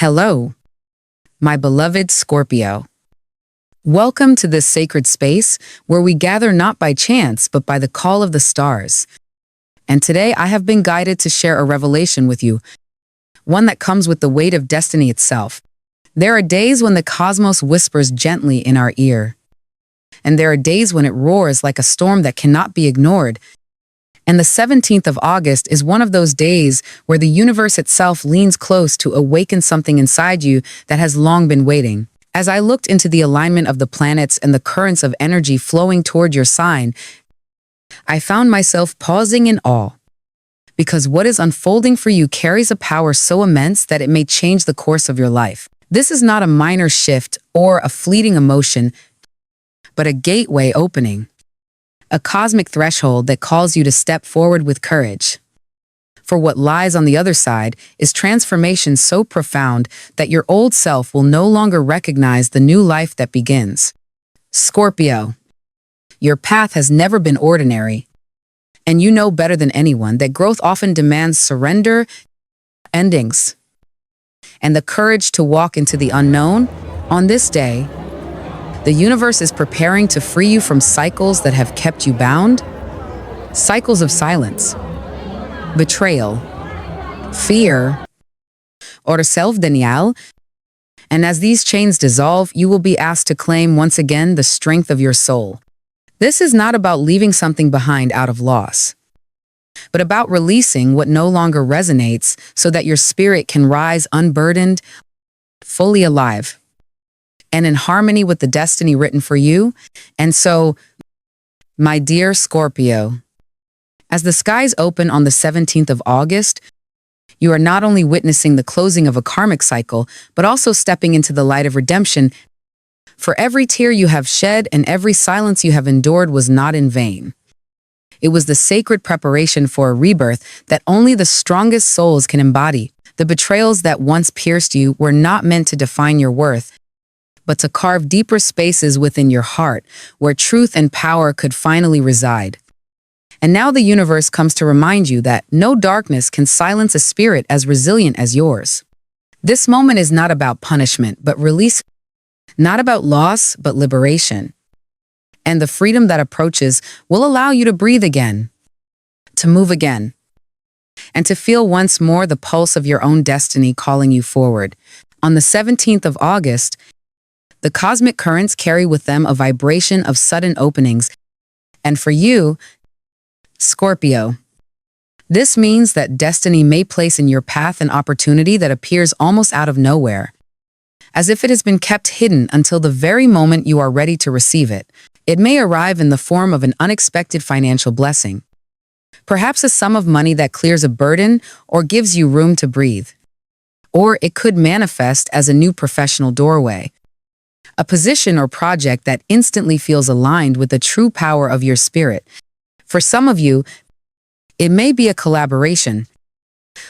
Hello, my beloved Scorpio. Welcome to this sacred space where we gather not by chance but by the call of the stars. And today I have been guided to share a revelation with you, one that comes with the weight of destiny itself. There are days when the cosmos whispers gently in our ear, and there are days when it roars like a storm that cannot be ignored. And the 17th of August is one of those days where the universe itself leans close to awaken something inside you that has long been waiting. As I looked into the alignment of the planets and the currents of energy flowing toward your sign, I found myself pausing in awe. Because what is unfolding for you carries a power so immense that it may change the course of your life. This is not a minor shift or a fleeting emotion, but a gateway opening. A cosmic threshold that calls you to step forward with courage. For what lies on the other side is transformation so profound that your old self will no longer recognize the new life that begins. Scorpio, your path has never been ordinary, and you know better than anyone that growth often demands surrender, endings, and the courage to walk into the unknown. On this day, the universe is preparing to free you from cycles that have kept you bound. Cycles of silence, betrayal, fear, or self-denial. And as these chains dissolve, you will be asked to claim once again the strength of your soul. This is not about leaving something behind out of loss, but about releasing what no longer resonates so that your spirit can rise unburdened, fully alive, and in harmony with the destiny written for you. And so, my dear Scorpio, as the skies open on the 17th of August, you are not only witnessing the closing of a karmic cycle, but also stepping into the light of redemption. For every tear you have shed and every silence you have endured was not in vain. It was the sacred preparation for a rebirth that only the strongest souls can embody. The betrayals that once pierced you were not meant to define your worth, but to carve deeper spaces within your heart where truth and power could finally reside. And now the universe comes to remind you that no darkness can silence a spirit as resilient as yours. This moment is not about punishment, but release, not about loss, but liberation. And the freedom that approaches will allow you to breathe again, to move again, and to feel once more the pulse of your own destiny calling you forward. On the 17th of August, the cosmic currents carry with them a vibration of sudden openings. And for you, Scorpio, this means that destiny may place in your path an opportunity that appears almost out of nowhere, as if it has been kept hidden until the very moment you are ready to receive it. It may arrive in the form of an unexpected financial blessing, perhaps a sum of money that clears a burden or gives you room to breathe. Or it could manifest as a new professional doorway, a position or project that instantly feels aligned with the true power of your spirit. For some of you, it may be a collaboration,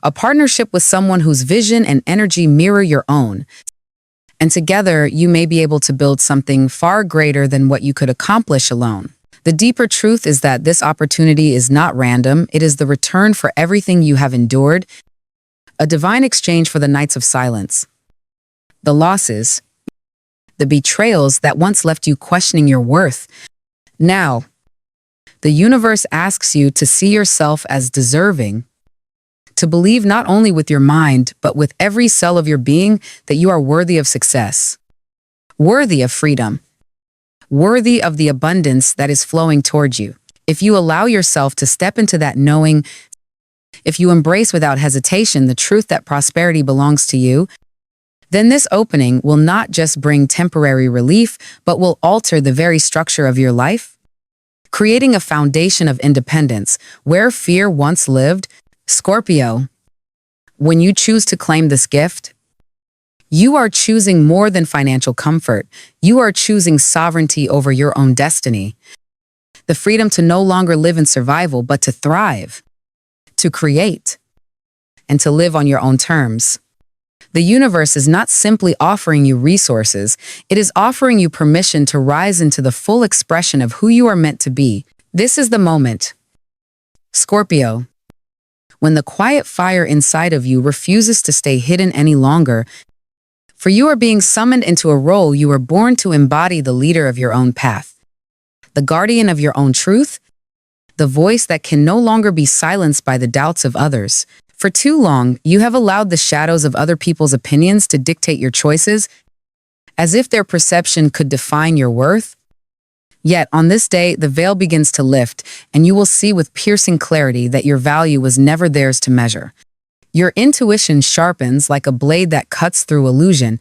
a partnership with someone whose vision and energy mirror your own. And together, you may be able to build something far greater than what you could accomplish alone. The deeper truth is that this opportunity is not random. It is the return for everything you have endured, a divine exchange for the nights of silence, the losses, the betrayals that once left you questioning your worth. Now, the universe asks you to see yourself as deserving, to believe not only with your mind, but with every cell of your being that you are worthy of success, worthy of freedom, worthy of the abundance that is flowing towards you. If you allow yourself to step into that knowing, if you embrace without hesitation the truth that prosperity belongs to you, then this opening will not just bring temporary relief, but will alter the very structure of your life, creating a foundation of independence where fear once lived. Scorpio, when you choose to claim this gift, you are choosing more than financial comfort. You are choosing sovereignty over your own destiny, the freedom to no longer live in survival, but to thrive, to create, and to live on your own terms. The universe is not simply offering you resources, it is offering you permission to rise into the full expression of who you are meant to be. This is the moment, Scorpio, when the quiet fire inside of you refuses to stay hidden any longer, For you are being summoned into a role you were born to embody, the leader of your own path, the guardian of your own truth, the voice that can no longer be silenced by the doubts of others. For too long, you have allowed the shadows of other people's opinions to dictate your choices, as if their perception could define your worth. Yet, on this day, the veil begins to lift, and you will see with piercing clarity that your value was never theirs to measure. Your intuition sharpens like a blade that cuts through illusion,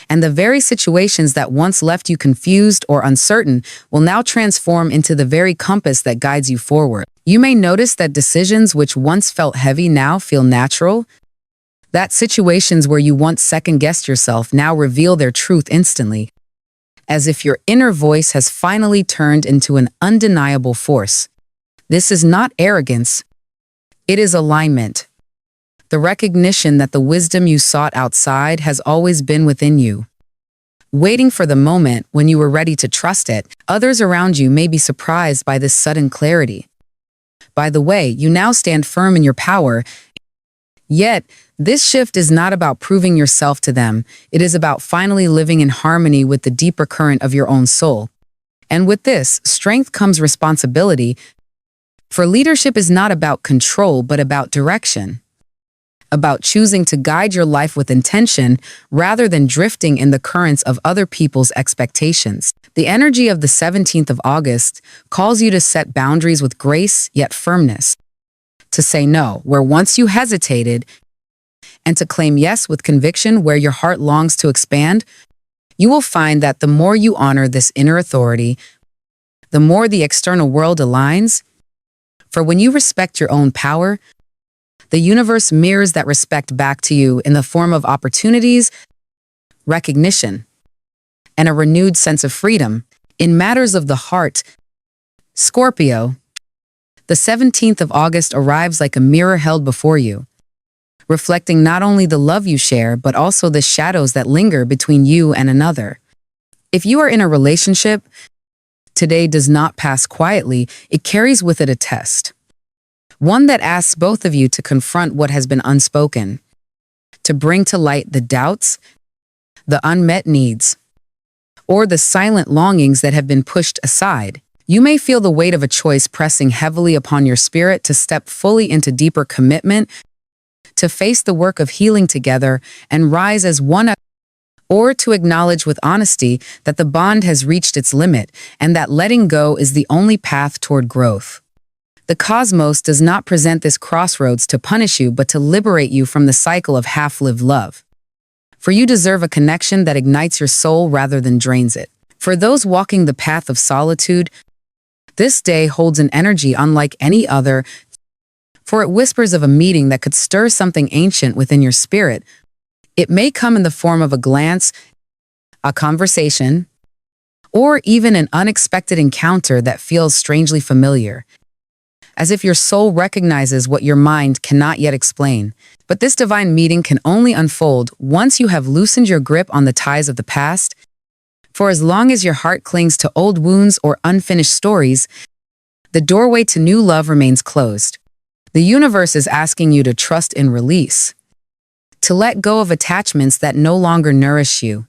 and the very situations that once left you confused or uncertain will now transform into the very compass that guides you forward. You may notice that decisions which once felt heavy now feel natural, that situations where you once second-guessed yourself now reveal their truth instantly, as if your inner voice has finally turned into an undeniable force. This is not arrogance, it is alignment. The recognition that the wisdom you sought outside has always been within you, waiting for the moment when you were ready to trust it. Others around you may be surprised by this sudden clarity. By the way, you now stand firm in your power. Yet, this shift is not about proving yourself to them. It is about finally living in harmony with the deeper current of your own soul. And with this, strength comes responsibility. For leadership is not about control, but about direction. About choosing to guide your life with intention rather than drifting in the currents of other people's expectations. The energy of the 17th of August calls you to set boundaries with grace yet firmness, to say no where once you hesitated, and to claim yes with conviction where your heart longs to expand. You will find that the more you honor this inner authority, the more the external world aligns. For when you respect your own power, the universe mirrors that respect back to you in the form of opportunities, recognition, and a renewed sense of freedom. In matters of the heart, Scorpio, the 17th of August arrives like a mirror held before you, reflecting not only the love you share, but also the shadows that linger between you and another. If you are in a relationship, today does not pass quietly, it carries with it a test. One that asks both of you to confront what has been unspoken, to bring to light the doubts, the unmet needs, or the silent longings that have been pushed aside. You may feel the weight of a choice pressing heavily upon your spirit to step fully into deeper commitment, to face the work of healing together and rise as one, or to acknowledge with honesty that the bond has reached its limit and that letting go is the only path toward growth. The cosmos does not present this crossroads to punish you, but to liberate you from the cycle of half-lived love. For you deserve a connection that ignites your soul rather than drains it. For those walking the path of solitude, this day holds an energy unlike any other, for it whispers of a meeting that could stir something ancient within your spirit. It may come in the form of a glance, a conversation, or even an unexpected encounter that feels strangely familiar, as if your soul recognizes what your mind cannot yet explain. But this divine meeting can only unfold once you have loosened your grip on the ties of the past. For as long as your heart clings to old wounds or unfinished stories, the doorway to new love remains closed. The universe is asking you to trust in release, to let go of attachments that no longer nourish you,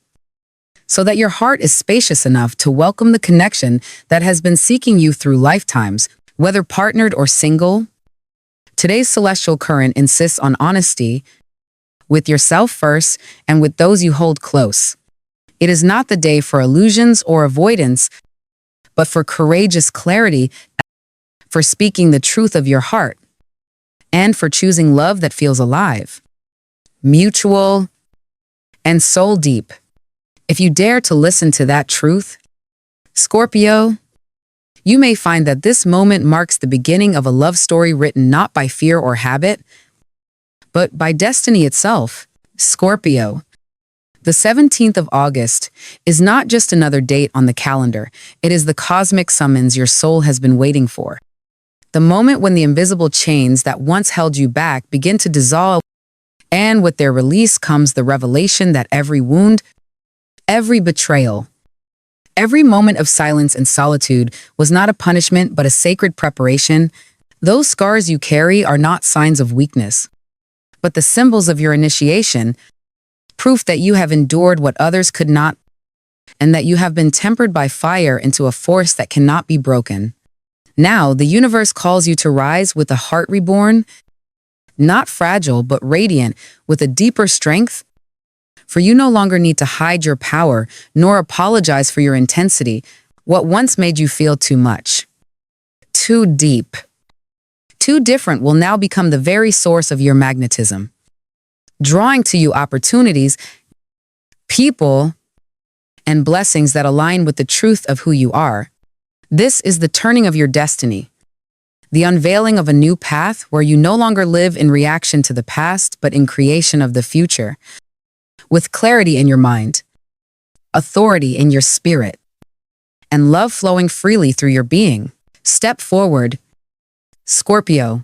so that your heart is spacious enough to welcome the connection that has been seeking you through lifetimes. Whether partnered or single, today's celestial current insists on honesty with yourself first and with those you hold close. It is not the day for illusions or avoidance, but for courageous clarity, for speaking the truth of your heart, and for choosing love that feels alive, mutual, and soul deep. If you dare to listen to that truth, Scorpio, you may find that this moment marks the beginning of a love story written not by fear or habit, but by destiny itself. Scorpio, the 17th of August is not just another date on the calendar. It is the cosmic summons your soul has been waiting for. The moment when the invisible chains that once held you back begin to dissolve, and with their release comes the revelation that every wound, every betrayal, every moment of silence and solitude was not a punishment but a sacred preparation. Those scars you carry are not signs of weakness, but the symbols of your initiation, proof that you have endured what others could not, and that you have been tempered by fire into a force that cannot be broken. Now, the universe calls you to rise with a heart reborn, not fragile, but radiant, with a deeper strength. For you no longer need to hide your power, nor apologize for your intensity, what once made you feel too much, too deep, too different will now become the very source of your magnetism, drawing to you opportunities, people, and blessings that align with the truth of who you are. This is the turning of your destiny, the unveiling of a new path where you no longer live in reaction to the past, but in creation of the future. With clarity in your mind, authority in your spirit, and love flowing freely through your being. Step forward, Scorpio.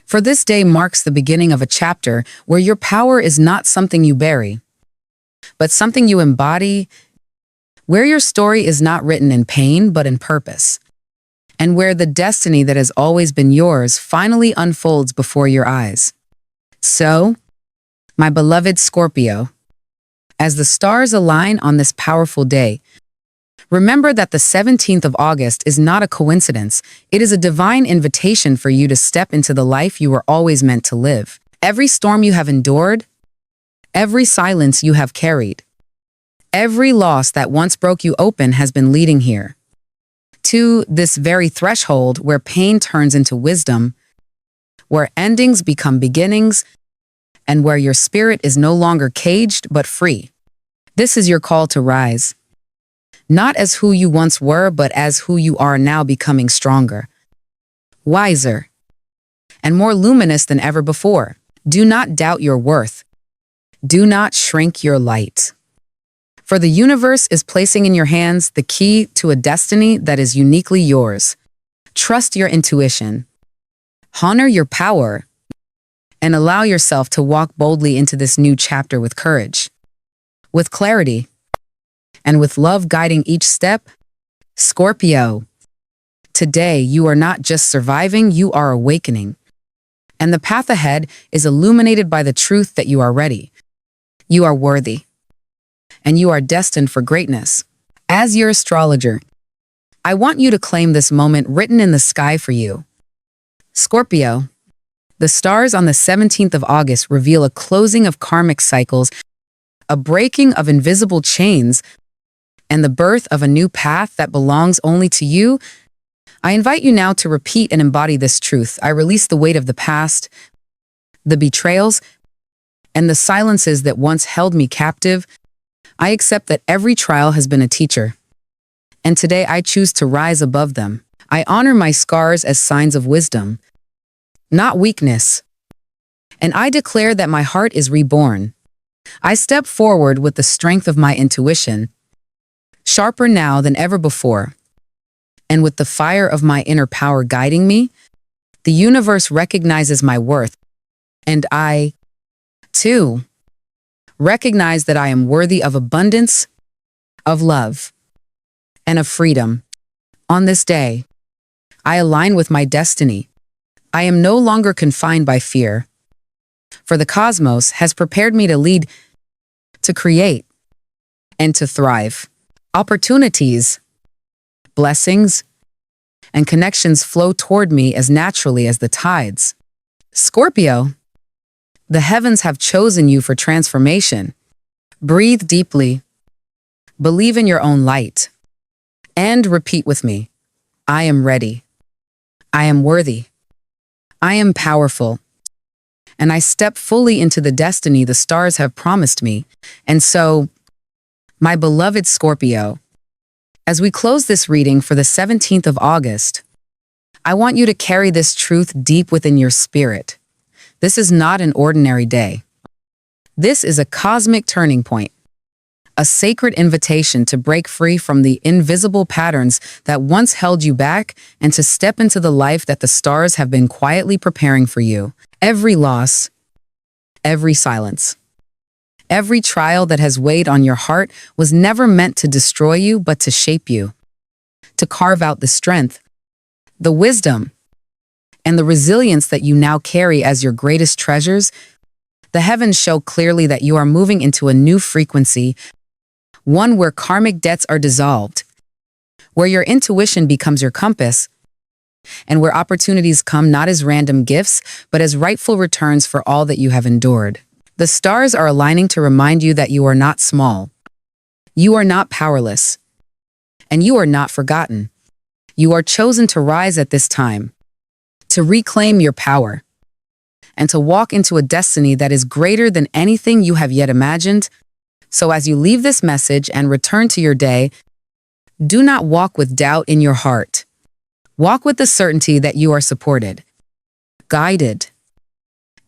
For this day marks the beginning of a chapter where your power is not something you bury, but something you embody, where your story is not written in pain but in purpose, and where the destiny that has always been yours finally unfolds before your eyes. So, my beloved Scorpio, as the stars align on this powerful day, remember that the 17th of August is not a coincidence. It is a divine invitation for you to step into the life you were always meant to live. Every storm you have endured, every silence you have carried, every loss that once broke you open has been leading here, to this very threshold where pain turns into wisdom, where endings become beginnings, and where your spirit is no longer caged but free. This is your call to rise, not as who you once were, but as who you are now, becoming stronger, wiser, and more luminous than ever before. Do not doubt your worth. Do not shrink your light. For the universe is placing in your hands the key to a destiny that is uniquely yours. Trust your intuition, honor your power, and allow yourself to walk boldly into this new chapter with courage, with clarity, and with love guiding each step. Scorpio, today you are not just surviving, you are awakening. And the path ahead is illuminated by the truth that you are ready. You are worthy. And you are destined for greatness. As your astrologer, I want you to claim this moment written in the sky for you. Scorpio, the stars on the 17th of August reveal a closing of karmic cycles, a breaking of invisible chains, and the birth of a new path that belongs only to you. I invite you now to repeat and embody this truth. I release the weight of the past, the betrayals, and the silences that once held me captive. I accept that every trial has been a teacher, and today I choose to rise above them. I honor my scars as signs of wisdom, not weakness, and I declare that my heart is reborn. I step forward with the strength of my intuition, sharper now than ever before, and with the fire of my inner power guiding me. The universe recognizes my worth, and I, too, recognize that I am worthy of abundance, of love, and of freedom. On this day, I align with my destiny. I am no longer confined by fear, for the cosmos has prepared me to lead, to create, and to thrive. Opportunities, blessings, and connections flow toward me as naturally as the tides. Scorpio, the heavens have chosen you for transformation. Breathe deeply, believe in your own light, and repeat with me, I am ready. I am worthy. I am powerful. And I step fully into the destiny the stars have promised me. And so, my beloved Scorpio, as we close this reading for the 17th of August, I want you to carry this truth deep within your spirit. This is not an ordinary day. This is a cosmic turning point, a sacred invitation to break free from the invisible patterns that once held you back and to step into the life that the stars have been quietly preparing for you. Every loss, every silence, every trial that has weighed on your heart was never meant to destroy you, but to shape you, to carve out the strength, the wisdom, and the resilience that you now carry as your greatest treasures. The heavens show clearly that you are moving into a new frequency, one where karmic debts are dissolved, where your intuition becomes your compass, and where opportunities come not as random gifts, but as rightful returns for all that you have endured. The stars are aligning to remind you that you are not small. You are not powerless. And you are not forgotten. You are chosen to rise at this time, to reclaim your power, and to walk into a destiny that is greater than anything you have yet imagined. So as you leave this message and return to your day, do not walk with doubt in your heart. Walk with the certainty that you are supported, guided,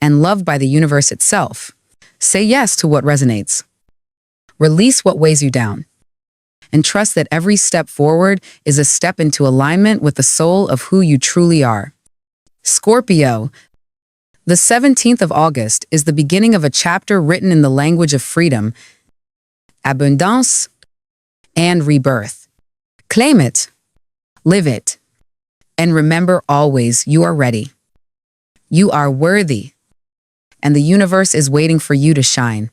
and loved by the universe itself. Say yes to what resonates. Release what weighs you down. And trust that every step forward is a step into alignment with the soul of who you truly are. Scorpio, the 17th of August is the beginning of a chapter written in the language of freedom, abundance, and rebirth. Claim it, live it, and remember always you are ready. You are worthy, and the universe is waiting for you to shine.